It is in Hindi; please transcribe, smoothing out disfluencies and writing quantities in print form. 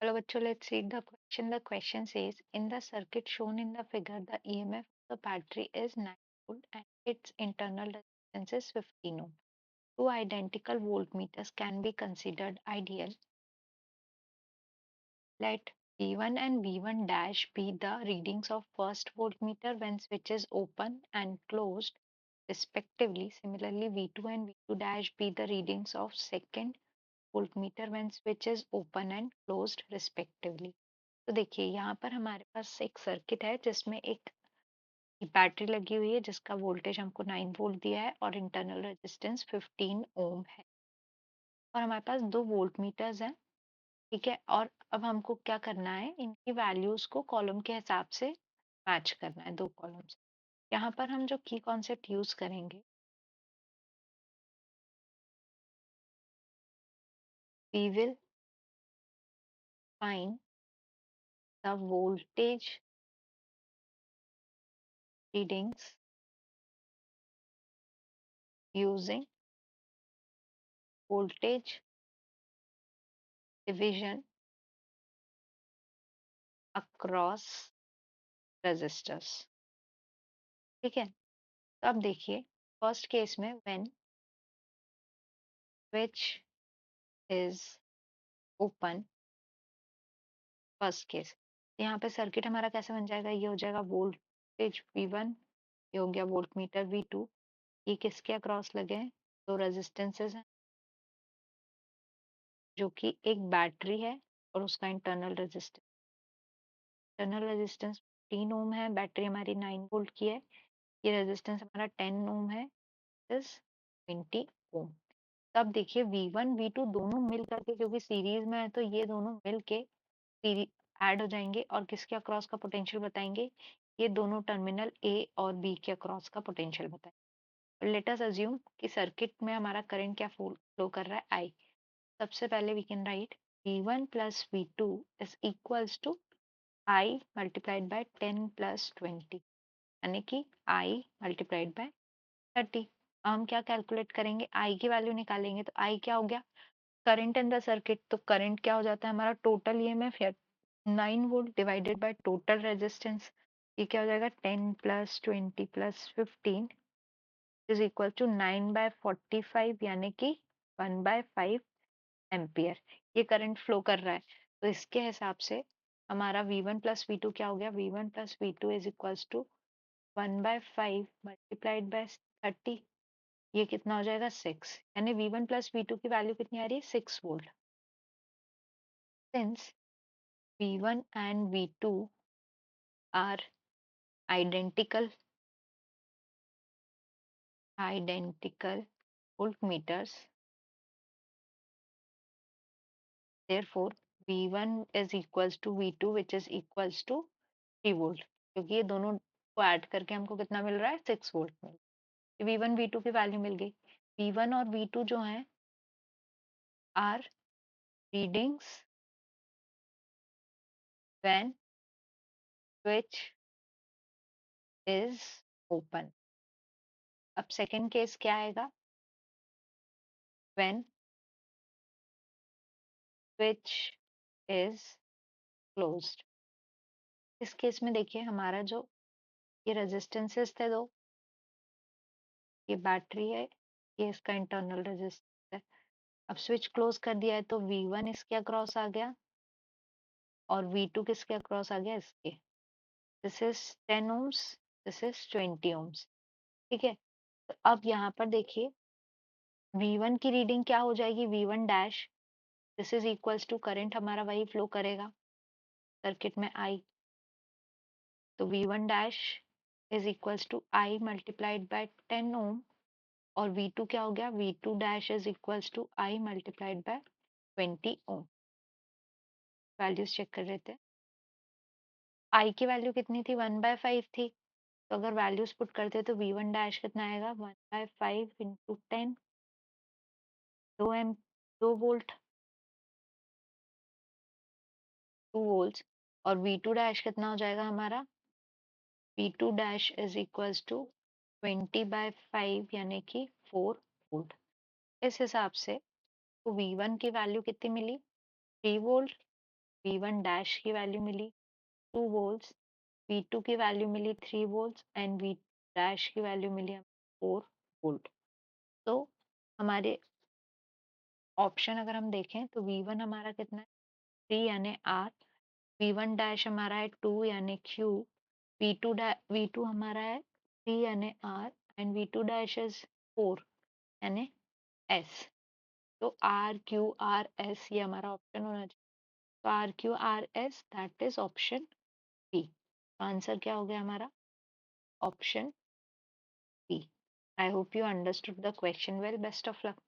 Hello, bachcho, let's read the question. The question says, in the circuit shown in the figure, the EMF of the battery is 9 volt and its internal resistance is 15 ohm. Two identical voltmeters can be considered ideal. Let V1 and V1 dash be the readings of first voltmeter when switch is open and closed respectively. Similarly, V2 and V2 dash be the readings of second voltmeter when switch is open and closed respectively. तो देखिए यहाँ पर हमारे पास एक सर्किट है जिसमें एक बैटरी लगी हुई है जिसका वोल्टेज हमको 9 वोल्ट दिया है और इंटरनल रेजिस्टेंस 15 ओम है और हमारे पास दो वोल्ट मीटर्स हैं। ठीक है, और अब हमको क्या करना है, इनकी वैल्यूज को कॉलम के हिसाब से मैच करना है, दो कॉलम्स। यहाँ पर हम जो की कॉन्सेप्ट यूज करेंगे, we will find the voltage readings using voltage division across resistors. ठीक है, तो अब देखिए फर्स्ट केस में when switch is open, first case, यहाँ पे सर्किट हमारा कैसे बन जाएगा, ये हो जाएगा वोल्टेज V1, ये हो गया वोल्ट मीटर V2, ये किसके अक्रॉस लगे हैं, दो रेजिस्टेंसेस हैं जो कि एक बैटरी है और उसका इंटरनल रेजिस्टेंस 3 ओम है, बैटरी हमारी 9 वोल्ट की है, ये रेजिस्टेंस हमारा 10 ओम है, इज 20 ओम। तब देखिए V1 V2 दोनों मिल करके, क्योंकि सीरीज में है तो ये दोनों मिल के ऐड हो जाएंगे और किसके अक्रॉस का पोटेंशियल बताएंगे, ये दोनों टर्मिनल ए और बी के अक्रॉस का पोटेंशियल बताएंगे। लेट अस अज्यूम कि सर्किट में हमारा करंट क्या फ्लो कर रहा है, आई। सबसे पहले we can write V1 plus V2 is equals to I multiplied by 10 plus 20, यानी कि आई मल्टीप्लाइड बाय 30। हम क्या कैलकुलेट करेंगे, आई की वैल्यू निकालेंगे, तो आई क्या हो गया, करंट इन द सर्किट। तो करंट क्या हो जाता है हमारा, टोटल ईएमएफ या 9 volt divided by total resistance, ये क्या हो जाएगा 10 plus 20 plus 15 is equal to 9/45, यानी कि 1/5 एम्पियर ये करंट फ्लो कर रहा है। तो इसके हिसाब से हमारा V1 प्लस V2 क्या हो गया, V1 plus V2 is equals to 1/5 multiplied by 30, ये कितना हो जाएगा 6, यानी V1 प्लस V2 की वैल्यू कितनी आ रही है, 6 volt. Since V1 and V2 are identical voltmeters, therefore V1 is equals to V2 which is equals to 3 volt, क्योंकि ये दोनों को ऐड करके हमको कितना मिल रहा है, 6 वोल्ट मिल रहा है। V1 V2 की वैल्यू मिल गई। V1 और V2 जो हैं are readings when switch is open. अब सेकंड केस क्या आएगा, व्हेन स्विच इज क्लोज्ड। इस केस में देखिए हमारा जो ये रेजिस्टेंसेस थे दो, ये बैटरी है, ये इसका इंटरनल रेजिस्टेंस है। अब स्विच क्लोज कर दिया है तो V1 इसके अक्रॉस आ गया और V2 किसके अक्रॉस आ गया, इसके। This is 10 ohms, this is 20 ohms। ठीक है, तो अब यहाँ पर देखिए V1 की रीडिंग क्या हो जाएगी, V1 dash, this is equals to current हमारा वही फ्लो करेगा सर्किट में I, तो V1 dash is equals to I multiplied by 10 ohm और V2 क्या हो गया, V2 dash is equals to I multiplied by 20 ohm. Values check कर लेते हैं। I की वैल्यू कितनी थी, 1/5 थी, तो अगर वैल्यूज पुट करते तो V1 डैश कितना आएगा, 1/5 इंटू 10, 2 वोल्ट, 2 वोल्ट। और V2 डैश कितना हो जाएगा हमारा, V2 dash is equals to 20/5 यानी कि 4 वोल्ट। इस हिसाब से तो V1 की वैल्यू कितनी मिली, 3 वोल्ट V1 डैश की वैल्यू मिली 2 वोल्ट्स, V2 की वैल्यू मिली 3 वोल्ट्स एंड V डैश की वैल्यू मिली हमें 4 वोल्ट। तो हमारे ऑप्शन अगर हम देखें तो V1 हमारा कितना है 3 यानी R, V1 डैश हमारा है 2 यानी Q, V2 हमारा है 3 यानी R and V2 dash is 4 यानी S। तो R Q R S ये हमारा ऑप्शन होना चाहिए। तो R Q R S that is option b. Answer क्या हो गया हमारा? Option b. I hope you understood the question well. Best of luck.